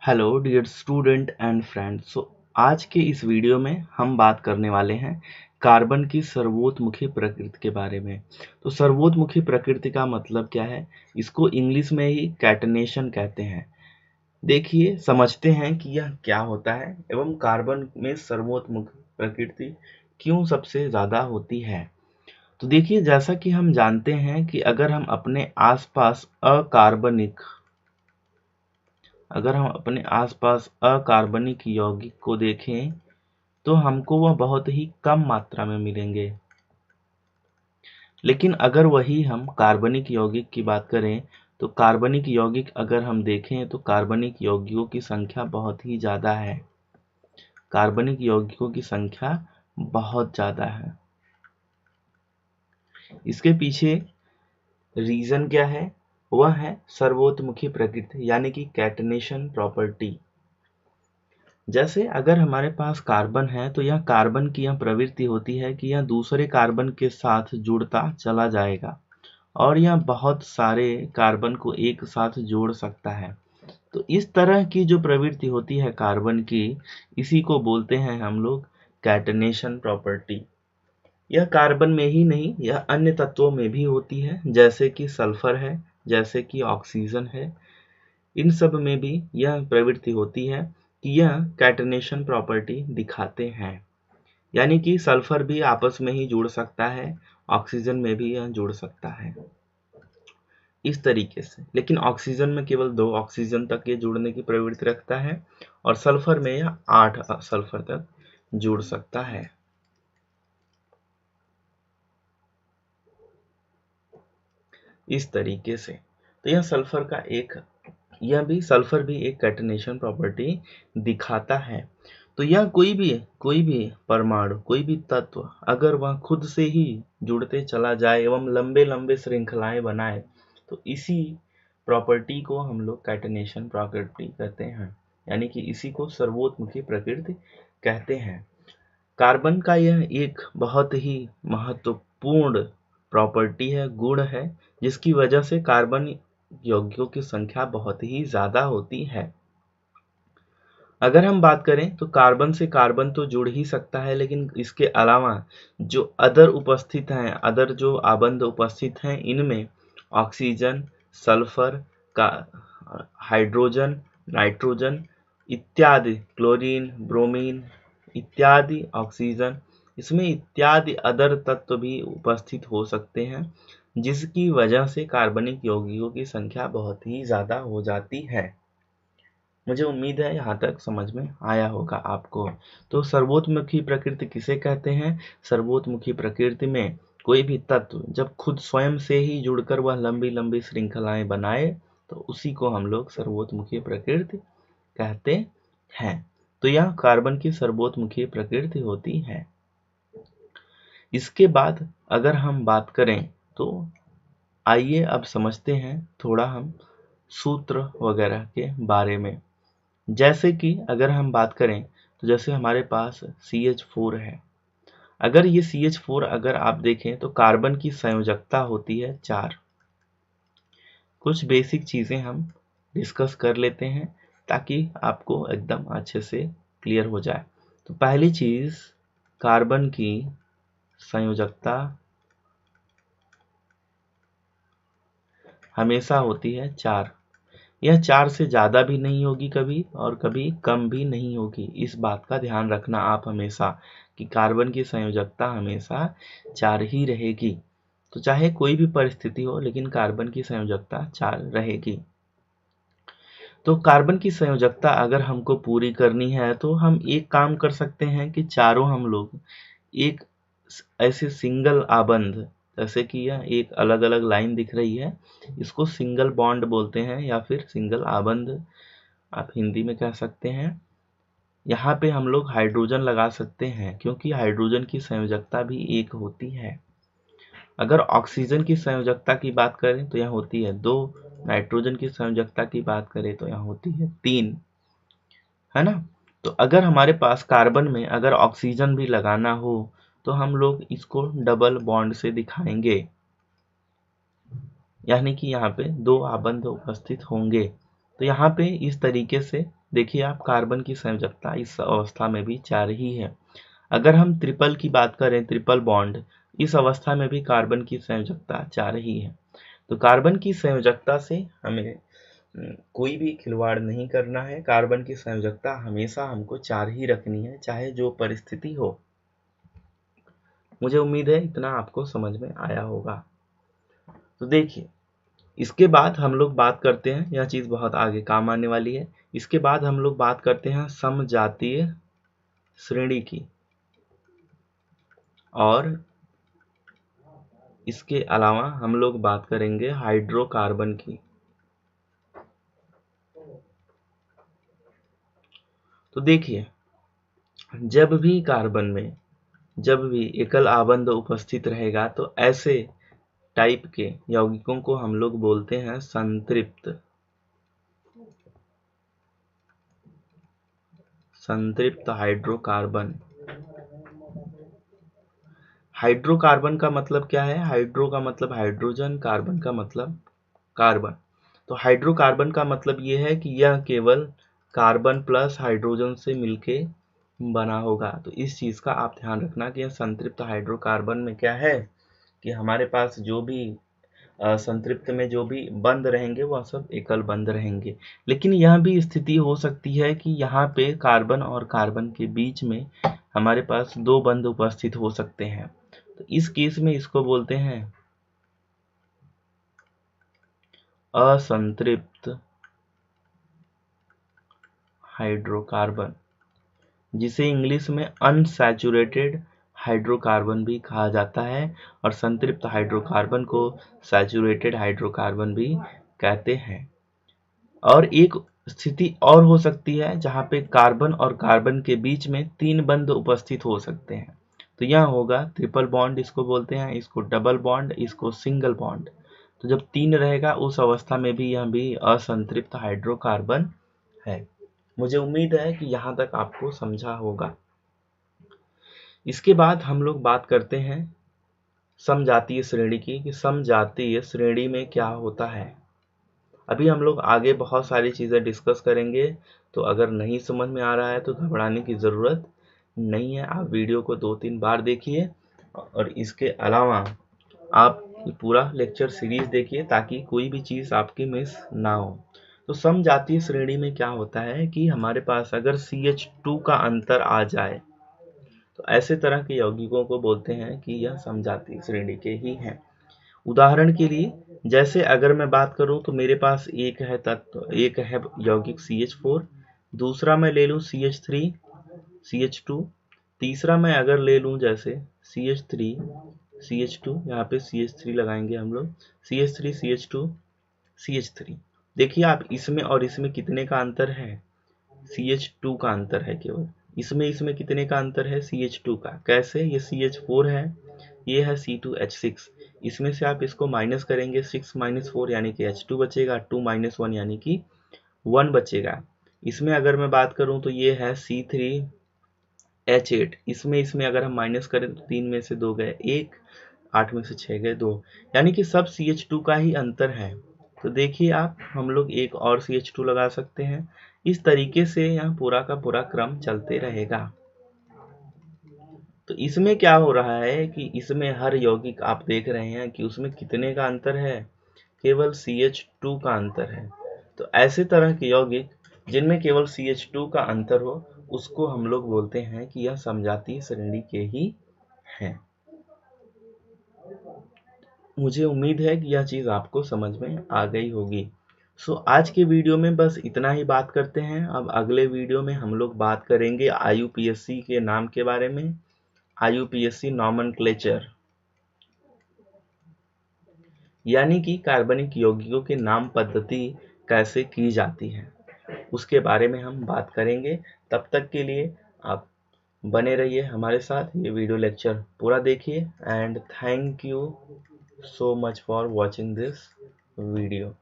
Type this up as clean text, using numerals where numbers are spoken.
Hello dear student and friends. आज के इस वीडियो में हम बात करने वाले हैं कार्बन की सर्वोतमुखी प्रकृति के बारे में। तो सर्वोतमुखी प्रकृति का मतलब क्या है, इसको इंग्लिश में ही कैटनेशन कहते हैं। देखिए समझते हैं कि यह क्या होता है एवं कार्बन में सर्वोतमुखी प्रकृति क्यों सबसे ज़्यादा होती है। तो देखिए, जैसा कि हम जानते हैं कि अगर हम अपने आसपास अकार्बनिक यौगिक को देखें तो हमको वह बहुत ही कम मात्रा में मिलेंगे। लेकिन अगर वही हम कार्बनिक यौगिक की बात करें तो कार्बनिक यौगिक अगर हम देखें तो कार्बनिक यौगिकों की संख्या बहुत ही ज़्यादा है। कार्बनिक यौगिकों की संख्या बहुत ज़्यादा है। इसके पीछे रीज़न क्या है, वह है सर्वोतमुखी प्रकृति यानी कि कैटनेशन प्रॉपर्टी। जैसे अगर हमारे पास कार्बन है तो यह कार्बन की यह प्रवृत्ति होती है कि यह दूसरे कार्बन के साथ जुड़ता चला जाएगा और यह बहुत सारे कार्बन को एक साथ जोड़ सकता है। तो इस तरह की जो प्रवृत्ति होती है कार्बन की, इसी को बोलते हैं हम लोग कैटनेशन प्रॉपर्टी। यह कार्बन में ही नहीं, यह अन्य तत्वों में भी होती है, जैसे कि सल्फर है, जैसे कि ऑक्सीजन है। इन सब में भी यह प्रवृत्ति होती है कि यह कैटनेशन प्रॉपर्टी दिखाते हैं। यानी कि सल्फर भी आपस में ही जुड़ सकता है, ऑक्सीजन में भी यह जुड़ सकता है इस तरीके से। लेकिन ऑक्सीजन में केवल 2 ऑक्सीजन तक ये जुड़ने की प्रवृत्ति रखता है और सल्फर में यह 8 सल्फर तक जुड़ सकता है। इस तरीके से तो यह सल्फर भी एक कैटनेशन प्रॉपर्टी दिखाता है। तो यह कोई भी परमाणु, कोई भी तत्व अगर वह खुद से ही जुड़ते चला जाए एवं लंबे लंबे श्रृंखलाएं बनाए तो इसी प्रॉपर्टी को हम लोग कैटनेशन प्रॉपर्टी कहते हैं, यानी कि इसी को सर्वोतमुखी प्रकृति कहते हैं। कार्बन का यह एक बहुत ही महत्वपूर्ण प्रॉपर्टी है, गुण है, जिसकी वजह से कार्बन यौगिकों की संख्या बहुत ही ज़्यादा होती है। अगर हम बात करें तो कार्बन से कार्बन तो जुड़ ही सकता है, लेकिन इसके अलावा जो अदर जो आबंध उपस्थित हैं, इनमें ऑक्सीजन, सल्फर का, हाइड्रोजन, नाइट्रोजन इत्यादि, क्लोरीन, ब्रोमीन इत्यादि, ऑक्सीजन, इसमें इत्यादि अदर तत्व भी उपस्थित हो सकते हैं, जिसकी वजह से कार्बनिक यौगिकों की संख्या बहुत ही ज़्यादा हो जाती है। मुझे उम्मीद है यहाँ तक समझ में आया होगा आपको। तो सर्वोतमुखी प्रकृति किसे कहते हैं? सर्वोतमुखी प्रकृति में कोई भी तत्व जब खुद स्वयं से ही जुड़कर वह लंबी लंबी श्रृंखलाएं बनाए तो उसी को हम लोग सर्वोतमुखी प्रकृति कहते हैं। तो यह कार्बन की सर्वोतमुखी प्रकृति होती है। इसके बाद अगर हम बात करें तो आइए अब समझते हैं थोड़ा हम सूत्र वगैरह के बारे में। जैसे कि अगर हम बात करें तो जैसे हमारे पास CH4 है। अगर ये CH4 अगर आप देखें तो कार्बन की संयोजकता होती है 4। कुछ बेसिक चीज़ें हम डिस्कस कर लेते हैं ताकि आपको एकदम अच्छे से क्लियर हो जाए। तो पहली चीज़, कार्बन की संयोजकता हमेशा होती है 4। यह 4 से ज़्यादा भी नहीं होगी कभी और कभी कम भी नहीं होगी। इस बात का ध्यान रखना आप हमेशा कि कार्बन की संयोजकता हमेशा 4 ही रहेगी। तो चाहे कोई भी परिस्थिति हो, लेकिन कार्बन की संयोजकता 4 रहेगी। तो कार्बन की संयोजकता अगर हमको पूरी करनी है तो हम एक काम कर सकते हैं कि चारों हम लोग एक ऐसे सिंगल आबंध, जैसे कि यह एक अलग अलग लाइन दिख रही है, इसको सिंगल बॉन्ड बोलते हैं या फिर सिंगल आबंध आप हिंदी में कह सकते हैं। यहाँ पे हम लोग हाइड्रोजन लगा सकते हैं क्योंकि हाइड्रोजन की संयोजकता भी एक होती है। अगर ऑक्सीजन की संयोजकता की बात करें तो यहाँ होती है 2, नाइट्रोजन की संयोजकता की बात करें तो यहाँ होती है 3, है ना। तो अगर हमारे पास कार्बन में अगर ऑक्सीजन भी लगाना हो तो हम लोग इसको डबल बॉन्ड से दिखाएंगे, यानी कि यहाँ पे 2 आबंध उपस्थित होंगे। तो यहाँ पे इस तरीके से देखिए आप, कार्बन की संयोजकता इस अवस्था में भी 4 ही है। अगर हम ट्रिपल की बात करें, ट्रिपल बॉन्ड, इस अवस्था में भी कार्बन की संयोजकता 4 ही है। तो कार्बन की संयोजकता से हमें कोई भी खिलवाड़ नहीं करना है। कार्बन की संयोजकता हमेशा हमको 4 ही रखनी है, चाहे जो परिस्थिति हो। मुझे उम्मीद है इतना आपको समझ में आया होगा। तो देखिए, इसके बाद हम लोग बात करते हैं, यह चीज बहुत आगे काम आने वाली है। इसके बाद हम लोग बात करते हैं समजातीय श्रेणी की, और इसके अलावा हम लोग बात करेंगे हाइड्रोकार्बन की। तो देखिए, जब भी कार्बन में जब भी एकल आबंध उपस्थित रहेगा तो ऐसे टाइप के यौगिकों को हम लोग बोलते हैं संतृप्त हाइड्रोकार्बन। हाइड्रोकार्बन का मतलब क्या है? हाइड्रो का मतलब हाइड्रोजन, कार्बन का मतलब कार्बन। तो हाइड्रोकार्बन का मतलब ये है कि यह केवल कार्बन प्लस हाइड्रोजन से मिलके बना होगा। तो इस चीज का आप ध्यान रखना कि यह संतृप्त हाइड्रोकार्बन में क्या है कि हमारे पास जो भी संतृप्त में जो भी बंध रहेंगे वह सब एकल बंध रहेंगे। लेकिन यह भी स्थिति हो सकती है कि यहाँ पे कार्बन और कार्बन के बीच में हमारे पास 2 बंध उपस्थित हो सकते हैं। तो इस केस में इसको बोलते हैं असंतृप्त हाइड्रोकार्बन, जिसे इंग्लिश में अनसैचुरेटेड हाइड्रोकार्बन भी कहा जाता है, और संतृप्त हाइड्रोकार्बन को सैचुरेटेड हाइड्रोकार्बन भी कहते हैं। और एक स्थिति और हो सकती है जहां पे कार्बन और कार्बन के बीच में 3 बंध उपस्थित हो सकते हैं। तो यह होगा ट्रिपल बॉन्ड, इसको बोलते हैं, इसको डबल बॉन्ड, इसको सिंगल बॉन्ड। तो जब 3 रहेगा उस अवस्था में भी यह भी असंतृप्त हाइड्रोकार्बन है। मुझे उम्मीद है कि यहाँ तक आपको समझा होगा। इसके बाद हम लोग बात करते हैं समजातीय श्रेणी की, कि समजातीय श्रेणी में क्या होता है। अभी हम लोग आगे बहुत सारी चीज़ें डिस्कस करेंगे, तो अगर नहीं समझ में आ रहा है तो घबराने की ज़रूरत नहीं है। आप वीडियो को 2-3 बार देखिए, और इसके अलावा आप पूरा लेक्चर सीरीज देखिए ताकि कोई भी चीज़ आपकी मिस ना हो। तो समजातीय श्रेणी में क्या होता है कि हमारे पास अगर CH2 का अंतर आ जाए तो ऐसे तरह के यौगिकों को बोलते हैं कि यह समजातीय श्रेणी के ही हैं। उदाहरण के लिए, जैसे अगर मैं बात करूं तो मेरे पास एक है तत्व, एक है यौगिक CH4, दूसरा मैं ले लूं CH3 CH2, तीसरा मैं अगर ले लूं जैसे CH3 CH2, यहाँ पे CH3 लगाएंगे हम लोग, CH3 CH2 CH3। देखिए आप, इसमें और इसमें कितने का अंतर है? CH2 का अंतर है केवल। इसमें कितने का अंतर है? CH2 का। कैसे? ये CH4 है, ये है C2H6। इसमें से आप इसको माइनस करेंगे, 6 - 4 यानी कि H2 बचेगा, 2 - 1 यानी कि 1 बचेगा। इसमें अगर मैं बात करूं तो ये है C3H8। इसमें अगर हम माइनस करें तो 3 में से 2 गए 1, 8 में से 6 गए 2, यानी कि सब CH2 का ही अंतर है। तो देखिए आप, हम लोग एक और CH2 लगा सकते हैं। इस तरीके से यहाँ पूरा का पूरा क्रम चलते रहेगा। तो इसमें क्या हो रहा है कि इसमें हर यौगिक आप देख रहे हैं कि उसमें कितने का अंतर है? केवल CH2 का अंतर है। तो ऐसे तरह के यौगिक जिनमें केवल CH2 का अंतर हो, उसको हम लोग बोलते हैं कि यह समजातीय श्रेणी के ही हैं। मुझे उम्मीद है कि यह चीज़ आपको समझ में आ गई होगी। सो आज के वीडियो में बस इतना ही बात करते हैं। अब अगले वीडियो में हम लोग बात करेंगे IUPAC के नाम के बारे में, IUPAC नॉमेनक्लेचर, यानी कि कार्बनिक यौगिकों के नाम पद्धति कैसे की जाती है, उसके बारे में हम बात करेंगे। तब तक के लिए आप बने रहिए हमारे साथ, ये वीडियो लेक्चर पूरा देखिए, and thank you so much for watching this video.